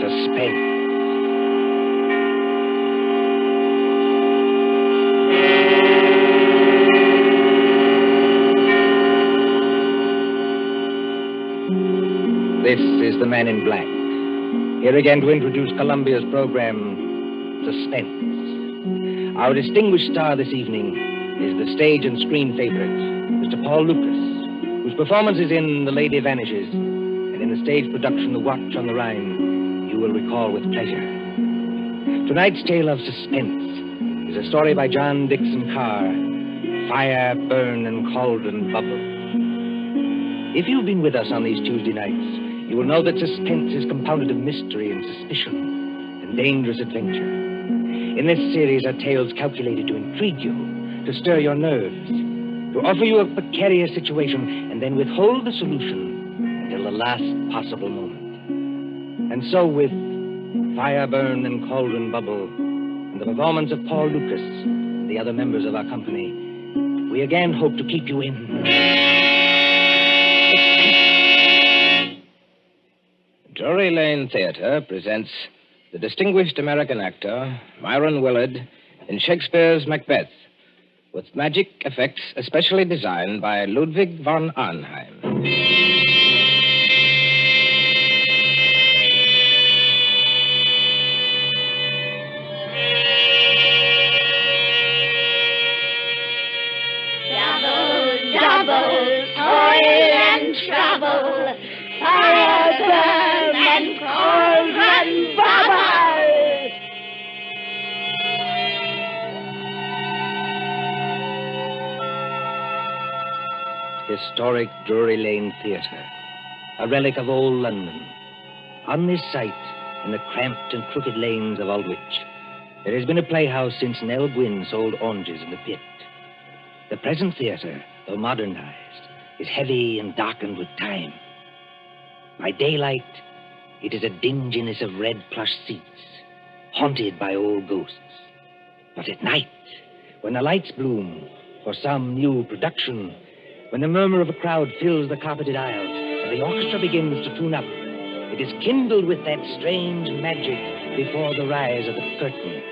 Suspense. This is the Man in Black. Here again to introduce Columbia's program, Suspense. Our distinguished star this evening is the stage and screen favorite, Mr. Paul Lucas, whose performances in The Lady Vanishes and in the stage production The Watch on the Rhine you will recall with pleasure. Tonight's tale of suspense is a story by John Dixon Carr, Fire, Burn, and Cauldron Bubble. If you've been with us on these Tuesday nights, you will know that suspense is compounded of mystery and suspicion and dangerous adventure. In this series are tales calculated to intrigue you, to stir your nerves, to offer you a precarious situation, and then withhold the solution until the last possible moment. And so with Fire, Burn, and Cauldron Bubble, and the performance of Paul Lucas and the other members of our company, we again hope to keep you in... Drury Lane Theater presents the distinguished American actor, Myron Willard, in Shakespeare's Macbeth, with magic effects especially designed by Ludwig von Arnheim. Double, toil and trouble, fire, burn, and cauldron bubble. Historic Drury Lane Theater, a relic of old London. On this site, in the cramped and crooked lanes of Aldwych, there has been a playhouse since Nell Gwynn sold oranges in the pit. The present theater, though modernized, is heavy and darkened with time. By daylight, it is a dinginess of red plush seats, haunted by old ghosts. But at night, when the lights bloom for some new production, when the murmur of a crowd fills the carpeted aisles and the orchestra begins to tune up, it is kindled with that strange magic before the rise of the curtain.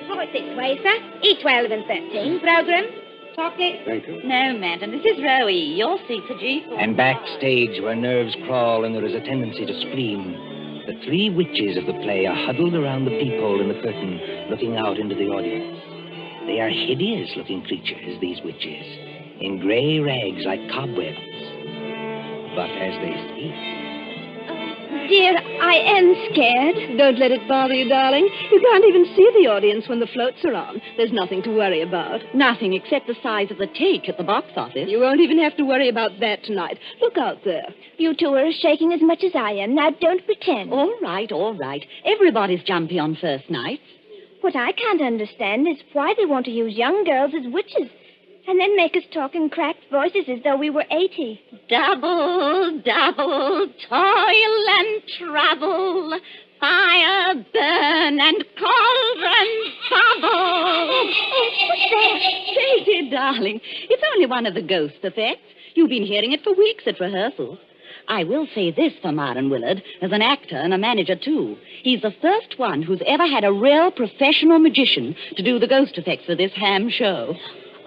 Forward this way, sir. E12 and 13. Program. Pocket. Thank you. No, madam. This is row E. Your seat's a G4. And backstage, where nerves crawl and there is a tendency to scream, the three witches of the play are huddled around the peephole in the curtain, looking out into the audience. They are hideous-looking creatures, these witches, in gray rags like cobwebs. But as they speak... Dear, I am scared. Don't let it bother you, darling. You can't even see the audience when the floats are on. There's nothing to worry about. Nothing except the size of the take at the box office. You won't even have to worry about that tonight. Look out there. You two are shaking as much as I am. Now, don't pretend. All right, all right. Everybody's jumpy on first night. What I can't understand is why they want to use young girls as witches and then make us talk in cracked voices as though we were 80. Double, double, toil and trouble, fire, burn, and cauldron bubble. What's that? Say, dear darling, it's only one of the ghost effects. You've been hearing it for weeks at rehearsals. I will say this for Myron Willard, as an actor and a manager, too. He's the first one who's ever had a real professional magician to do the ghost effects for this ham show.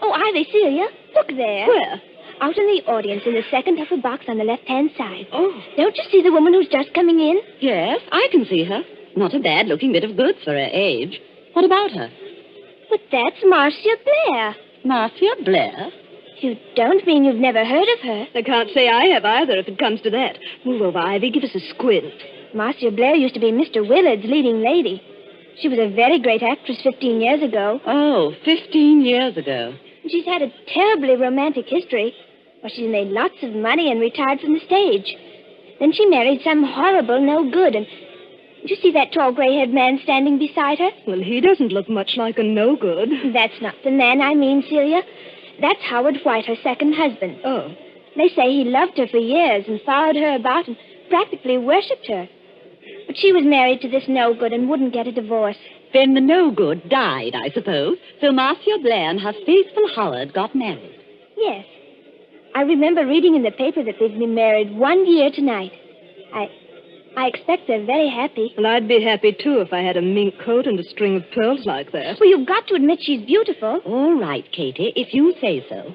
Oh, are they, Celia? Look there. Where? Out in the audience in the second upper box on the left-hand side. Oh. Don't you see the woman who's just coming in? Yes, I can see her. Not a bad-looking bit of goods for her age. What about her? But that's Marcia Blair. Marcia Blair? You don't mean you've never heard of her? I can't say I have either, if it comes to that. Move over, Ivy. Give us a squint. Marcia Blair used to be Mr. Willard's leading lady. She was a very great actress 15 years ago. Oh, 15 years ago. She's had a terribly romantic history. Well, she's made lots of money and retired from the stage. Then she married some horrible no-good, and... Did you see that tall gray-haired man standing beside her? Well, he doesn't look much like a no-good. That's not the man I mean, Celia. That's Howard White, her second husband. Oh. They say he loved her for years and followed her about and practically worshipped her. But she was married to this no-good and wouldn't get a divorce. Then the no-good died, I suppose. So Marcia Blair and her faithful Howard got married. Yes. I remember reading in the paper that they've been married 1 year tonight. I expect they're very happy. Well, I'd be happy, too, if I had a mink coat and a string of pearls like that. Well, you've got to admit she's beautiful. All right, Katie, if you say so.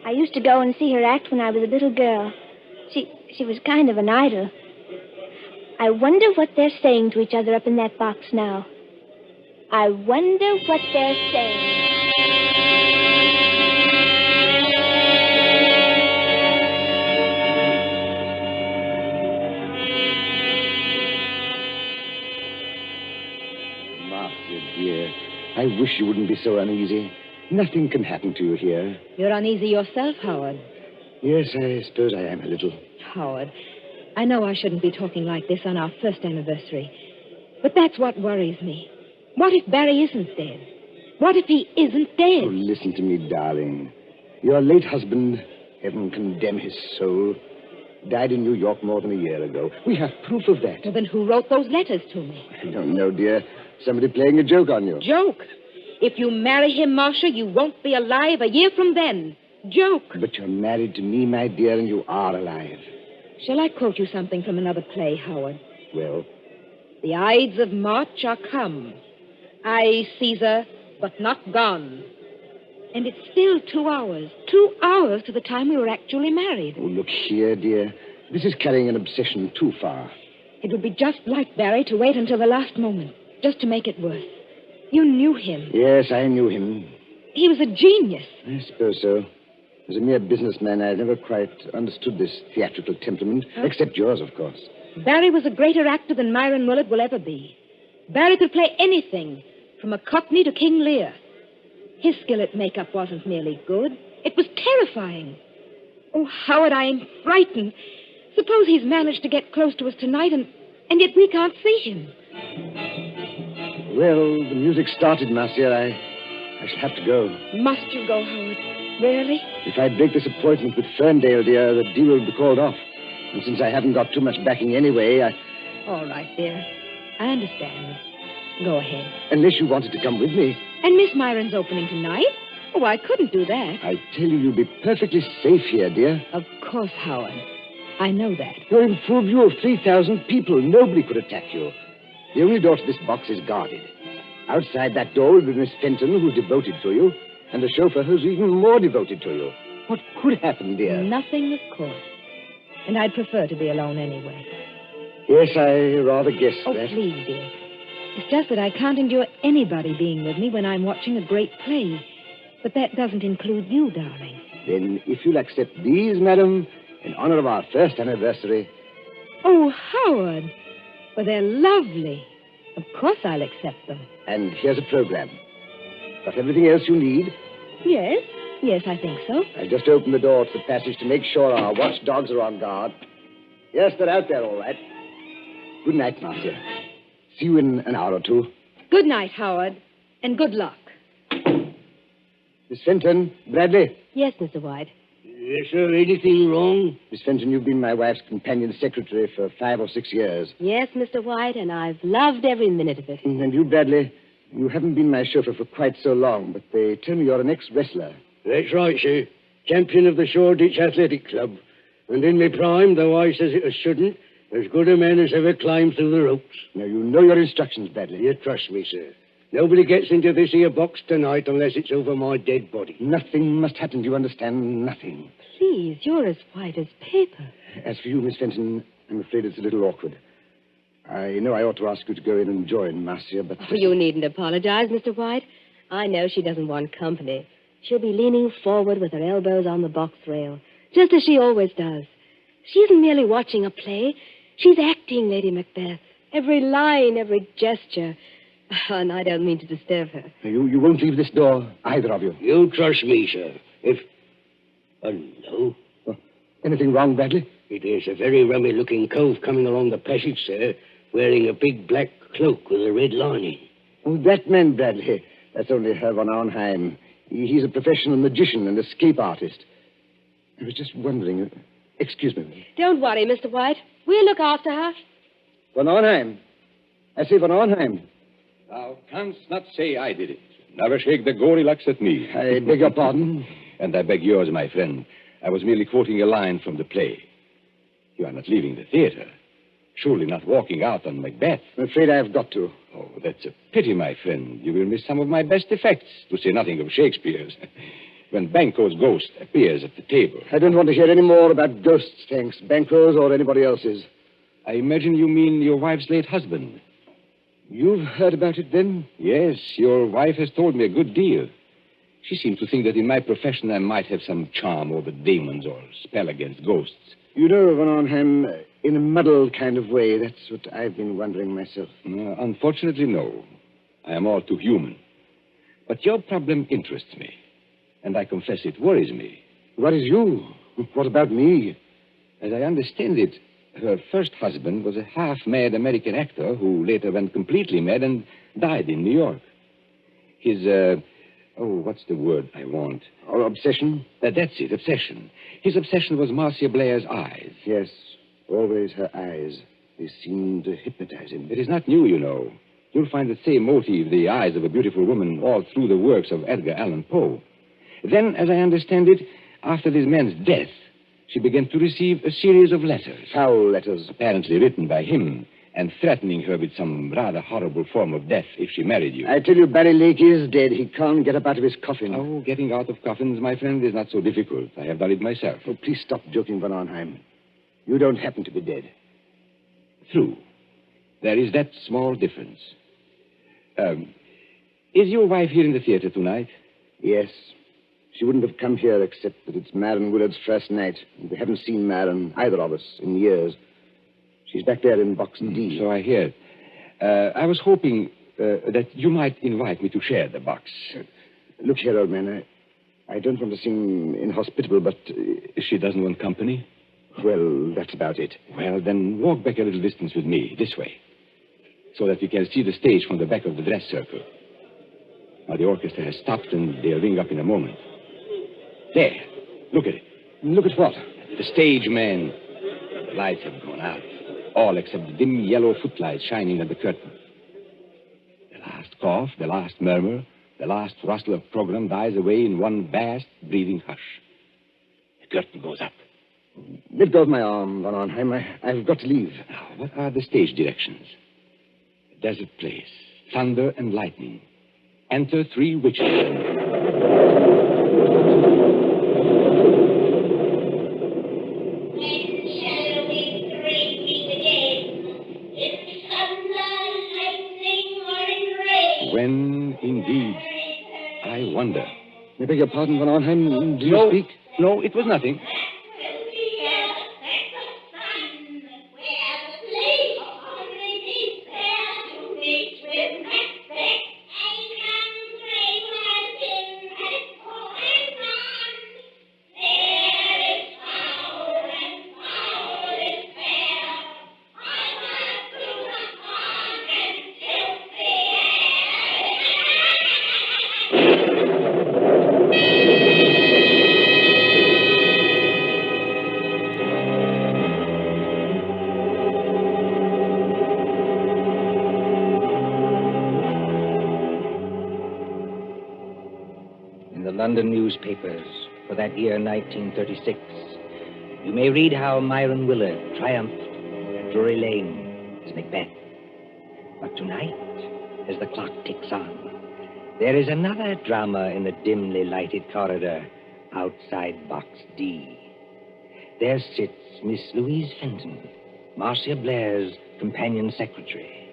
I used to go and see her act when I was a little girl. She was kind of an idol. I wonder what they're saying to each other up in that box now. I wonder what they're saying. Marcia, dear, I wish you wouldn't be so uneasy. Nothing can happen to you here. You're uneasy yourself, Howard. Yes, I suppose I am a little. Howard, I know I shouldn't be talking like this on our first anniversary, but that's what worries me. What if Barry isn't dead? What if he isn't dead? Oh, listen to me, darling. Your late husband, heaven condemn his soul, died in New York more than a year ago. We have proof of that. Well, then who wrote those letters to me? I don't know, dear. Somebody playing a joke on you. Joke? If you marry him, Marcia, you won't be alive a year from then. Joke. But you're married to me, my dear, and you are alive. Shall I quote you something from another play, Howard? Well? The Ides of March are come. I, Caesar, but not gone. And it's still 2 hours. 2 hours to the time we were actually married. Oh, look here, dear. This is carrying an obsession too far. It would be just like Barry to wait until the last moment, just to make it worse. You knew him. Yes, I knew him. He was a genius. I suppose so. As a mere businessman, I've never quite understood this theatrical temperament, except yours, of course. Barry was a greater actor than Myron Willard will ever be. Barry could play anything, from a Cockney to King Lear. His skill at makeup wasn't merely good. It was terrifying. Oh, Howard, I am frightened. Suppose he's managed to get close to us tonight, and yet we can't see him. Well, the music started, Marcia. I shall have to go. Must you go, Howard? Really? If I break this appointment with Ferndale, dear, the deal will be called off. And since I haven't got too much backing anyway, All right, dear. I understand. Go ahead. Unless you wanted to come with me. And Miss Myron's opening tonight? Oh, I couldn't do that. I tell you, you'll be perfectly safe here, dear. Of course, Howard. I know that. You're in full view of 3,000 people. Nobody could attack you. The only door to this box is guarded. Outside that door will be Miss Fenton, who's devoted to you, and the chauffeur who's even more devoted to you. What could happen, dear? Nothing, of course. And I'd prefer to be alone anyway. Yes, I rather guessed Oh, that. please, dear. It's just that I can't endure anybody being with me when I'm watching a great play. But that doesn't include you, darling. Then, if you'll accept these, madam, in honor of our first anniversary. Oh, Howard. Well, they're lovely. Of course I'll accept them. And here's a program. Got everything else you need? Yes. Yes, I think so. I'll just open the door to the passage to make sure our watchdogs are on guard. Yes, they're out there, all right. Good night, Marcia. See you in an hour or two. Good night, Howard. And good luck. Miss Fenton, Bradley. Yes, Mr. White. Yes, sir. Anything wrong? Miss Fenton, you've been my wife's companion secretary for 5 or 6 years. Yes, Mr. White, and I've loved every minute of it. And you, Bradley, you haven't been my chauffeur for quite so long, but they tell me you're an ex-wrestler. That's right, sir. Champion of the Shoreditch Athletic Club. And in my prime, though I says it as shouldn't, as good a man as ever climbed through the ropes. Now, you know your instructions, Bradley. You trust me, sir. Nobody gets into this here box tonight unless it's over my dead body. Nothing must happen, do you understand? Nothing. Please, you're as white as paper. As for you, Miss Fenton, I'm afraid it's a little awkward. I know I ought to ask you to go in and join Marcia, but... Oh, you needn't apologize, Mr. White. I know she doesn't want company. She'll be leaning forward with her elbows on the box rail, just as she always does. She isn't merely watching a play. She's acting Lady Macbeth. Every line, every gesture. And I don't mean to disturb her. You won't leave this door, either of you. You trust me, sir. If... no. Anything wrong, Bradley? It is a very rummy-looking cove coming along the passage, sir, wearing a big black cloak with a red lining. Oh, that man, Bradley. That's only Herr von Arnheim. He's a professional magician and escape artist. I was just wondering... Excuse me. Don't worry, Mr. White. We'll look after her. Von Arnheim. I say von Arnheim. Thou canst not say I did it. Never shake the gory-locks at me. I beg your pardon? And I beg yours, my friend. I was merely quoting a line from the play. You are not leaving the theater. Surely not walking out on Macbeth. I'm afraid I have got to. Oh, that's a pity, my friend. You will miss some of my best effects, to say nothing of Shakespeare's. When Banquo's ghost appears at the table. I don't want to hear any more about ghosts, thanks. Banquo's or anybody else's. I imagine you mean your wife's late husband. You've heard about it, then? Yes, your wife has told me a good deal. She seemed to think that in my profession I might have some charm over demons or spell against ghosts. You know, Van Arnhem, in a muddled kind of way, that's what I've been wondering myself. Unfortunately, no. I am all too human. But your problem interests me. And I confess it worries me. Worries you? What about me? As I understand it, her first husband was a half-mad American actor who later went completely mad and died in New York. His, what's the word I want? Or obsession? That's it, obsession. His obsession was Marcia Blair's eyes. Yes, always her eyes. They seemed to hypnotize him. It is not new, you know. You'll find the same motive, the eyes of a beautiful woman, all through the works of Edgar Allan Poe. Then, as I understand it, after this man's death, she began to receive a series of letters. Foul letters. Apparently written by him, and threatening her with some rather horrible form of death if she married you. I tell you, Barry Lake is dead. He can't get up out of his coffin. Oh, getting out of coffins, my friend, is not so difficult. I have done it myself. Oh, please stop joking, Van Arnhem. You don't happen to be dead. True. There is that small difference. Is your wife here in the theater tonight? Yes. She wouldn't have come here except that it's Marion Willard's first night. And we haven't seen Marion, either of us, in years. She's back there in box D. So I hear. I was hoping that you might invite me to share the box. Look here, old man. I don't want to seem inhospitable, but... She doesn't want company? Well, that's about it. Well, then walk back a little distance with me, this way, so that we can see the stage from the back of the dress circle. Now, the orchestra has stopped, and they'll ring up in a moment. There. Look at it. Look at what? The stage, man. The lights have gone out. All except the dim yellow footlights shining at the curtain. The last cough, the last murmur, the last rustle of program dies away in one vast, breathing hush. The curtain goes up. Let go of my arm, Van Arnhem. I've got to leave. Now, what are the stage directions? A desert place, thunder and lightning. Enter 3 witches. When, indeed, I wonder. I beg your pardon, Van Arnhem. Do you No, speak? No, it was nothing. London newspapers for that year 1936, you may read how Myron Willard triumphed at Drury Lane as Macbeth. But tonight, as the clock ticks on, there is another drama in the dimly lighted corridor outside Box D. There sits Miss Louise Fenton, Marcia Blair's companion secretary.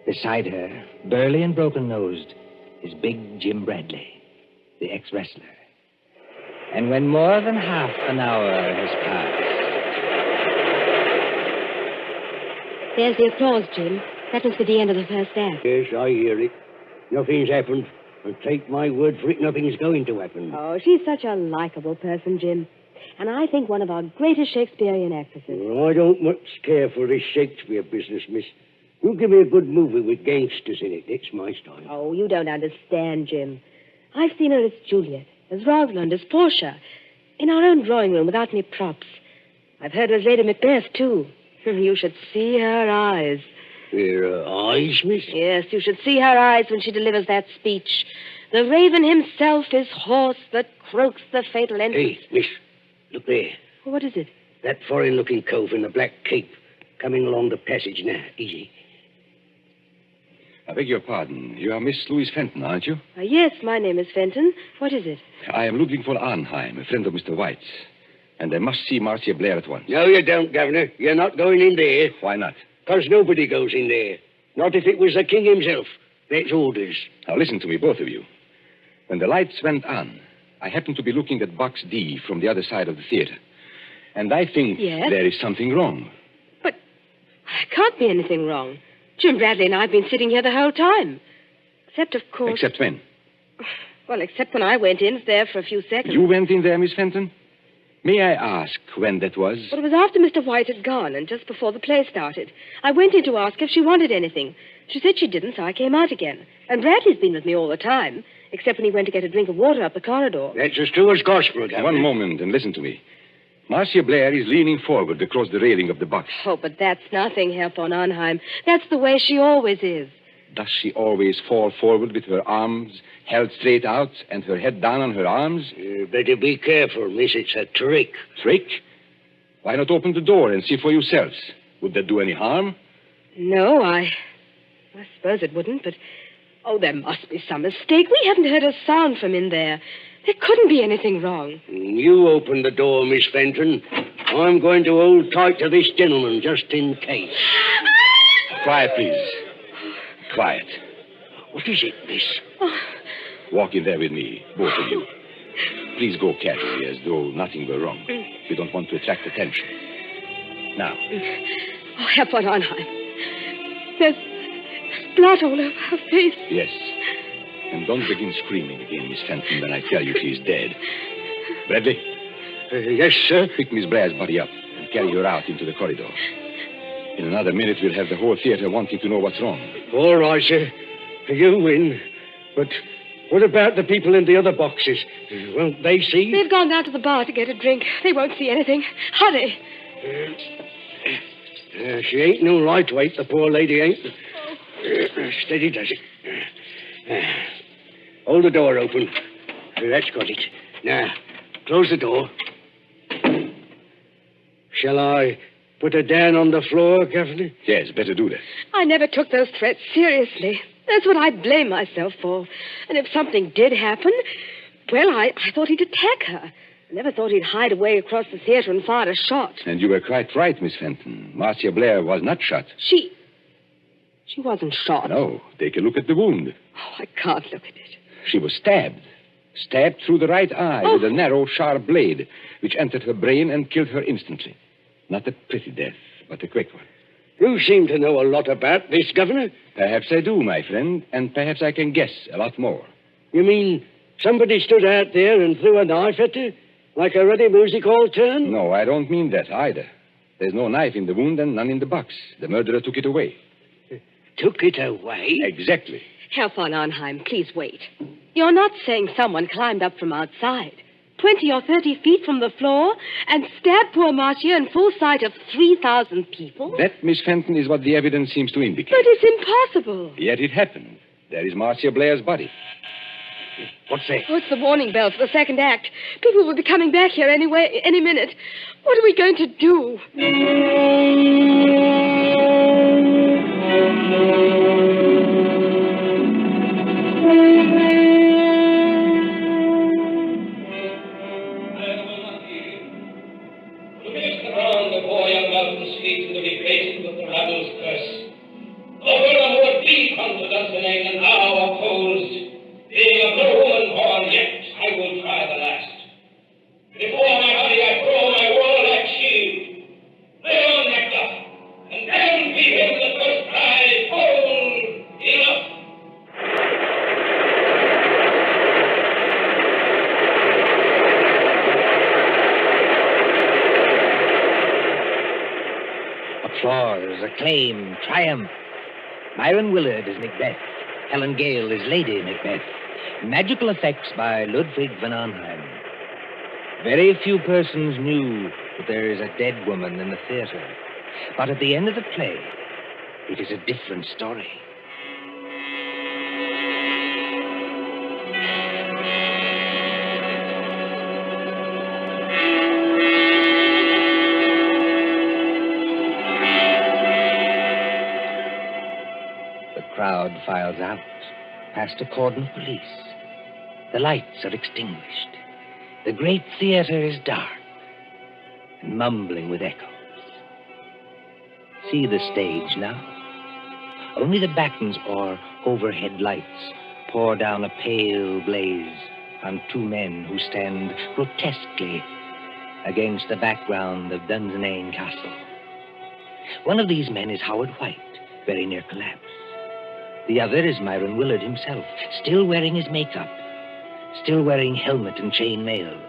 Beside her, burly and broken-nosed, is big Jim Bradley, the ex-wrestler. And when more than half an hour has passed... There's the applause, Jim. That was for the end of the first act. Yes, I hear it. Nothing's happened. And take my word for it, nothing's going to happen. Oh, she's such a likable person, Jim. And I think one of our greatest Shakespearean actresses. Well, I don't much care for this Shakespeare business, miss. You give me a good movie with gangsters in it. It's my style. Oh, you don't understand, Jim. I've seen her as Juliet, as Rosalind, as Portia, in our own drawing room without any props. I've heard her as Lady Macbeth, too. You should see her eyes. Her eyes, miss? Yes, you should see her eyes when she delivers that speech. The raven himself is hoarse that croaks the fatal entrance. Hey, miss, look there. What is it? That foreign-looking cove in the black cape. Coming along the passage now. Easy. I beg your pardon. You are Miss Louise Fenton, aren't you? Yes, my name is Fenton. What is it? I am Ludwig von Arnheim, a friend of Mr. White's. And I must see Marcia Blair at once. No, you don't, Governor. You're not going in there. Why not? Because nobody goes in there. Not if it was the king himself. That's orders. Now, listen to me, both of you. When the lights went on, I happened to be looking at Box D from the other side of the theater. And I think there is something wrong. But there can't be anything wrong. Jim Bradley and I have been sitting here the whole time. Except, of course... Except when? Well, except when I went in there for a few seconds. You went in there, Miss Fenton? May I ask when that was? Well, it was after Mr. White had gone and just before the play started. I went in to ask if she wanted anything. She said she didn't, so I came out again. And Bradley's been with me all the time, except when he went to get a drink of water up the corridor. That's as true as gospel, Governor. One moment and listen to me. Marcia Blair is leaning forward across the railing of the box. Oh, but that's nothing, Herr von Arnheim. That's the way she always is. Does she always fall forward with her arms held straight out and her head down on her arms? You better be careful, miss. It's a trick. Trick? Why not open the door and see for yourselves? Would that do any harm? No, I suppose it wouldn't, but... Oh, there must be some mistake. We haven't heard a sound from in there. There couldn't be anything wrong. You open the door, Miss Fenton. I'm going to hold tight to this gentleman, just in case. Quiet, please. Quiet. What is it, miss? Walk in there with me, both of you. Please go casually, as though nothing were wrong. We don't want to attract attention. Now. Oh, Herr von Arnheim. There's blood all over her face. Yes. And don't begin screaming again, Miss Fenton, when I tell you she's dead. Bradley? Yes, sir? Pick Miss Blair's body up and carry her out into the corridor. In another minute, we'll have the whole theater wanting to know what's wrong. All right, sir. You win. But what about the people in the other boxes? Won't they see? They've gone down to the bar to get a drink. They won't see anything. Hurry. She ain't no lightweight, the poor lady ain't. Steady does it. Hold the door open. That's got it. Now, close the door. Shall I put her down on the floor, Governor? Yes, better do that. I never took those threats seriously. That's what I blame myself for. And if something did happen, well, I thought he'd attack her. I never thought he'd hide away across the theater and fire a shot. And you were quite right, Miss Fenton. Marcia Blair was not shot. She wasn't shot. No, take a look at the wound. Oh, I can't look at it. She was stabbed. Stabbed through the right eye with a narrow, sharp blade, which entered her brain and killed her instantly. Not a pretty death, but a quick one. You seem to know a lot about this, Governor. Perhaps I do, my friend, and perhaps I can guess a lot more. You mean somebody stood out there and threw a knife at her? Like a ready music hall turn? No, I don't mean that either. There's no knife in the wound and none in the box. The murderer took it away. Took it away? Exactly. Herr von Arnheim, please wait. You're not saying someone climbed up from outside, 20 or 30 feet from the floor, and stabbed poor Marcia in full sight of 3,000 people? That, Miss Fenton, is what the evidence seems to indicate. But it's impossible. Yet it happened. There is Marcia Blair's body. What's that? Oh, it's the warning bell for the second act. People will be coming back here any minute. What are we going to do? Around the poor young mountain streets to be placed with the rabble's curse. Over the more deep confidence in England now opposed. Being of no woman born yet, I will try the last. Before my body I throw my warlike shield. Lay on Macduff, and then be him the first cry, hold, enough. Applause, acclaim, triumph. Myron Willard is Macbeth. Helen Gale is Lady Macbeth. Magical effects by Ludwig von Arnheim. Very few persons knew that there is a dead woman in the theater. But at the end of the play, it is a different story. The crowd files out, past a cordon of police. The lights are extinguished. The great theater is dark and mumbling with echoes. See the stage now. Only the battens or overhead lights pour down a pale blaze on two men who stand grotesquely against the background of Dunsinane Castle. One of these men is Howard White, very near collapse. The other is Myron Willard himself, still wearing his makeup, still wearing helmet and chain mail.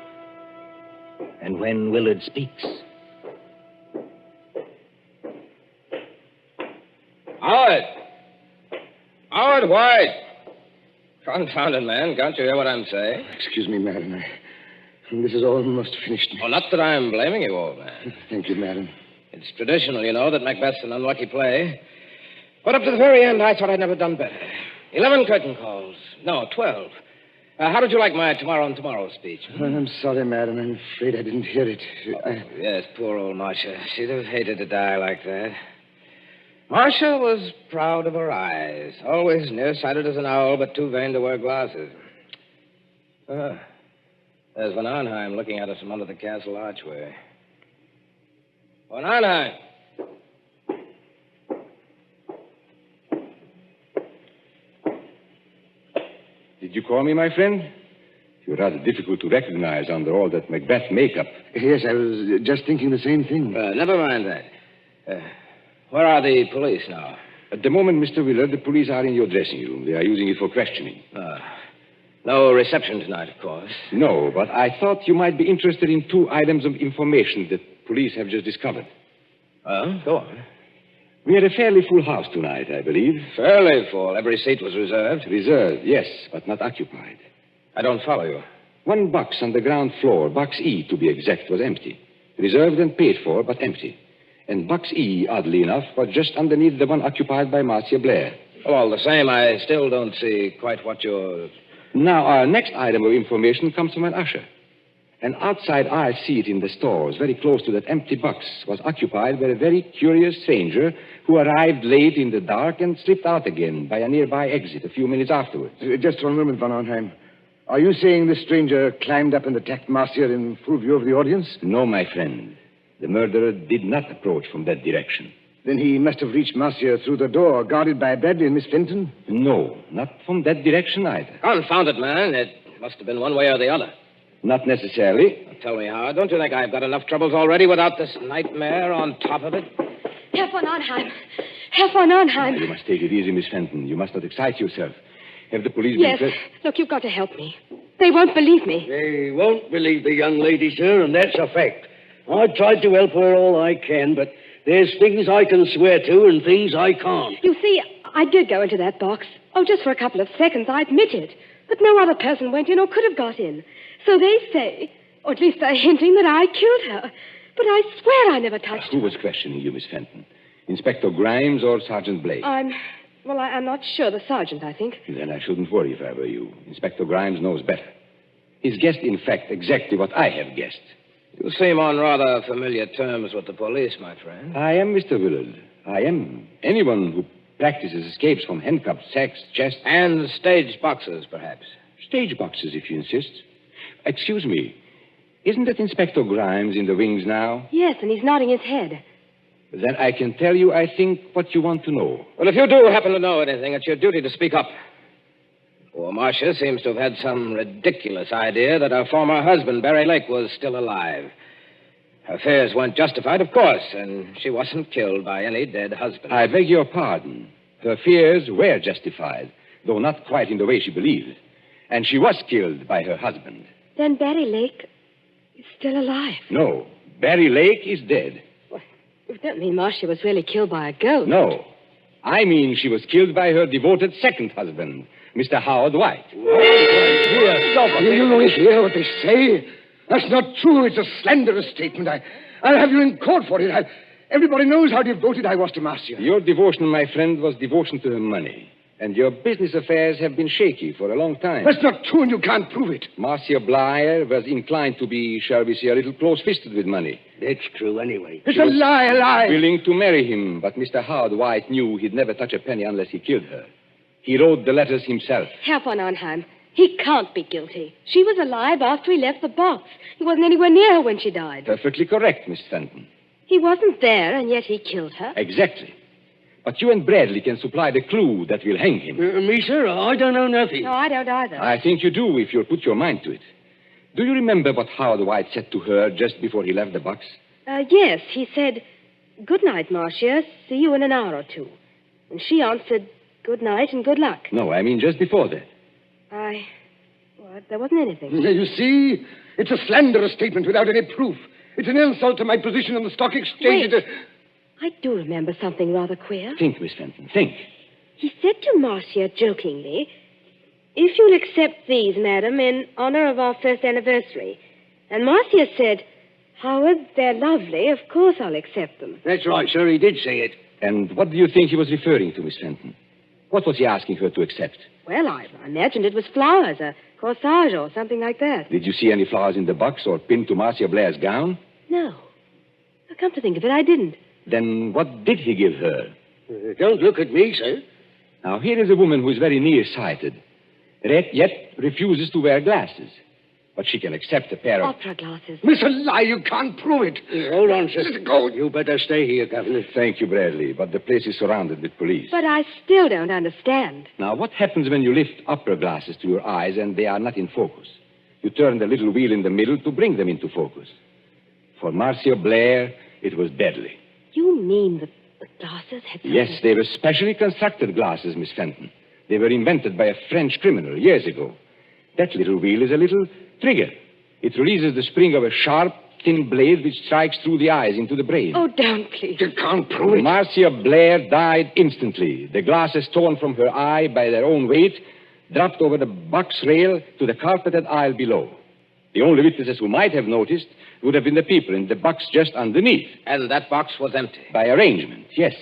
And when Willard speaks... Howard! Howard White! Confounded man, can't you hear what I'm saying? Excuse me, madam. This is almost finished. Oh, not that I'm blaming you, old man. Thank you, madam. It's traditional, you know, that Macbeth's an unlucky play. But up to the very end, I thought I'd never done better. 11 curtain calls. No, 12. How did you like my tomorrow and tomorrow speech? I'm sorry, madam. I'm afraid I didn't hear it. Yes, poor old Marcia. She'd have hated to die like that. Marcia was proud of her eyes. Always nearsighted as an owl, but too vain to wear glasses. There's Van Arnheim looking at us from under the castle archway. Van Arnheim! Did you call me, my friend? You're rather difficult to recognize under all that Macbeth makeup. Yes, I was just thinking the same thing. Never mind that. Where are the police now? At the moment, Mr. Willard, the police are in your dressing room. They are using it for questioning. No reception tonight, of course. No, but I thought you might be interested in 2 items of information that police have just discovered. Go on. We had a fairly full house tonight, I believe. Fairly full. Every seat was reserved. Reserved, yes, but not occupied. I don't follow you. 1 box on the ground floor, box E to be exact, was empty. Reserved and paid for, but empty. And box E, oddly enough, was just underneath the one occupied by Marcia Blair. Well, all the same, I still don't see quite what you're... Now, our next item of information comes from an usher. An outside eye seat in the stores, very close to that empty box, was occupied by a very curious stranger who arrived late in the dark and slipped out again by a nearby exit a few minutes afterwards. Just 1 moment, Van Arnheim. Are you saying this stranger climbed up and attacked Marcia in full view of the audience? No, my friend. The murderer did not approach from that direction. Then he must have reached Marcia through the door, guarded by Bradley and Miss Fenton? No, not from that direction either. Confound it, man. It must have been one way or the other. Not necessarily. Tell me, Howard, don't you think I've got enough troubles already without this nightmare on top of it? Herr von Arnheim. Herr von Arnheim. You must take it easy, Miss Fenton. You must not excite yourself. Have the police Yes. been... Look, you've got to help me. They won't believe me. They won't believe the young lady, sir, and that's a fact. I've tried to help her all I can, but there's things I can swear to and things I can't. You see, I did go into that box. Oh, just for a couple of seconds, I admit it. But no other person went in or could have got in. So they say, or at least they're hinting that I killed her. But I swear I never touched her. Who was questioning you, Miss Fenton? Inspector Grimes or Sergeant Blake? I'm not sure. The sergeant, I think. Then I shouldn't worry if I were you. Inspector Grimes knows better. He's guessed, in fact, exactly what I have guessed. You seem on rather familiar terms with the police, my friend. I am Mr. Willard. I am. Anyone who practices escapes from handcuffs, sacks, chests... And stage boxes, perhaps. Stage boxes, if you insist. Excuse me. Isn't that Inspector Grimes in the wings now? Yes, and he's nodding his head. Then I can tell you, I think, what you want to know. Well, if you do happen to know anything, it's your duty to speak up. Poor Marcia seems to have had some ridiculous idea that her former husband, Barry Lake, was still alive. Her fears weren't justified, of course, and she wasn't killed by any dead husband. I beg your pardon. Her fears were justified, though not quite in the way she believed. And she was killed by her husband. Then Barry Lake is still alive. No, Barry Lake is dead. Well, you don't mean Marcia was really killed by a ghost. No. I mean she was killed by her devoted second husband, Mr. Howard White. Here, stop. You hear what they say? That's not true. It's a slanderous statement. I'll have you in court for it. Everybody knows how devoted I was to Marcia. Your devotion, my friend, was devotion to her money. And your business affairs have been shaky for a long time. That's not true, and you can't prove it. Marcia Blair was inclined to be, shall we say, a little close-fisted with money. That's true anyway. It's a lie. Willing to marry him, but Mr. Howard White knew he'd never touch a penny unless he killed her. He wrote the letters himself. Herr von Arnheim, he can't be guilty. She was alive after he left the box. He wasn't anywhere near her when she died. Perfectly correct, Miss Fenton. He wasn't there, and yet he killed her. Exactly. But you and Bradley can supply the clue that will hang him. Me, sir? I don't know nothing. No, I don't either. I think you do if you'll put your mind to it. Do you remember what Howard White said to her just before he left the box? Yes, he said, "Good night, Marcia. See you in an hour or two." And she answered, "Good night and good luck." No, I mean just before that. There wasn't anything. You see? It's a slanderous statement without any proof. It's an insult to my position on the stock exchange. Wait. I do remember something rather queer. Think, Miss Fenton, think. He said to Marcia jokingly, "If you'll accept these, madam, in honor of our first anniversary." And Marcia said, "Howard, they're lovely. Of course I'll accept them." That's right, sir. He did say it. And what do you think he was referring to, Miss Fenton? What was he asking her to accept? Well, I imagined it was flowers, a corsage or something like that. Did you see any flowers in the box or pinned to Marcia Blair's gown? No. Now, come to think of it, I didn't. Then what did he give her? Don't look at me, sir. Now, here is a woman who is very nearsighted, yet refuses to wear glasses. But she can accept a pair of... Opera glasses. It's a lie. You can't prove it. Hold on, sir. Go. You better stay here, Governor. Thank you, Bradley, but the place is surrounded with police. But I still don't understand. Now, what happens when you lift opera glasses to your eyes and they are not in focus? You turn the little wheel in the middle to bring them into focus. For Marcia Blair, it was deadly. You mean the glasses had something... Yes, they were specially constructed glasses, Miss Fenton. They were invented by a French criminal years ago. That little wheel is a little trigger. It releases the spring of a sharp, thin blade which strikes through the eyes into the brain. Oh, don't, please. You can't prove it. Marcia Blair died instantly. The glasses torn from her eye by their own weight dropped over the box rail to the carpeted aisle below. The only witnesses who might have noticed would have been the people in the box just underneath. And that box was empty. By arrangement, yes.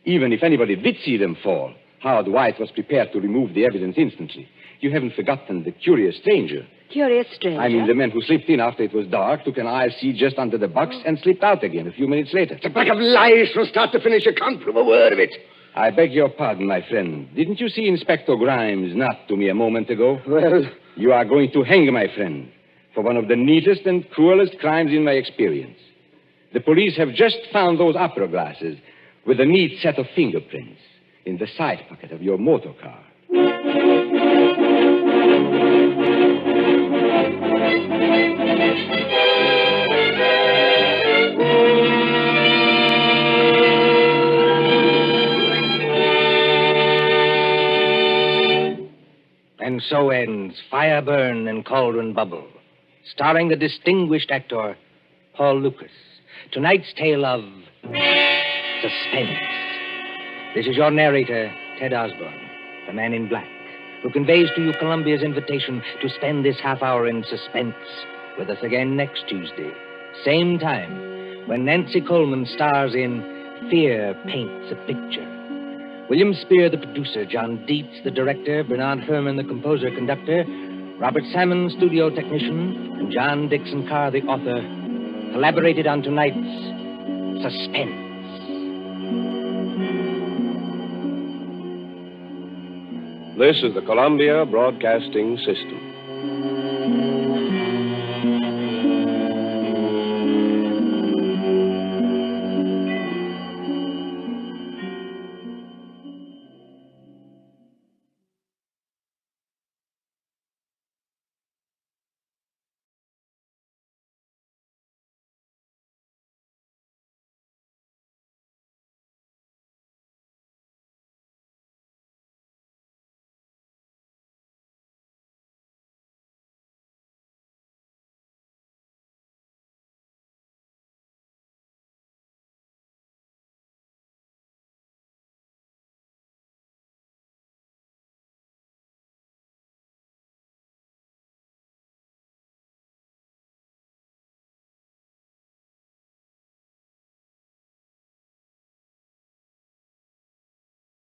Even if anybody did see them fall, Howard White was prepared to remove the evidence instantly. You haven't forgotten the curious stranger. Curious stranger? I mean the man who slipped in after it was dark, took an aisle seat just under the box, and slipped out again a few minutes later. It's a pack of lies from start to finish. You can't prove a word of it. I beg your pardon, my friend. Didn't you see Inspector Grimes not to me a moment ago? Well... You are going to hang, my friend, for one of the neatest and cruelest crimes in my experience. The police have just found those opera glasses with a neat set of fingerprints in the side pocket of your motor car. And so ends Fire Burn and Cauldron Bubble, starring the distinguished actor Paul Lucas. Tonight's tale of suspense. This is your narrator, Ted Osborne, the man in black, who conveys to you Columbia's invitation to spend this half hour in suspense with us again next Tuesday, same time, when Nancy Coleman stars in Fear Paints a Picture. William Spear, the producer, John Dietz, the director, Bernard Herrmann, the composer-conductor, Robert Salmon, studio technician, and John Dixon Carr, the author, collaborated on tonight's Suspense. This is the Columbia Broadcasting System.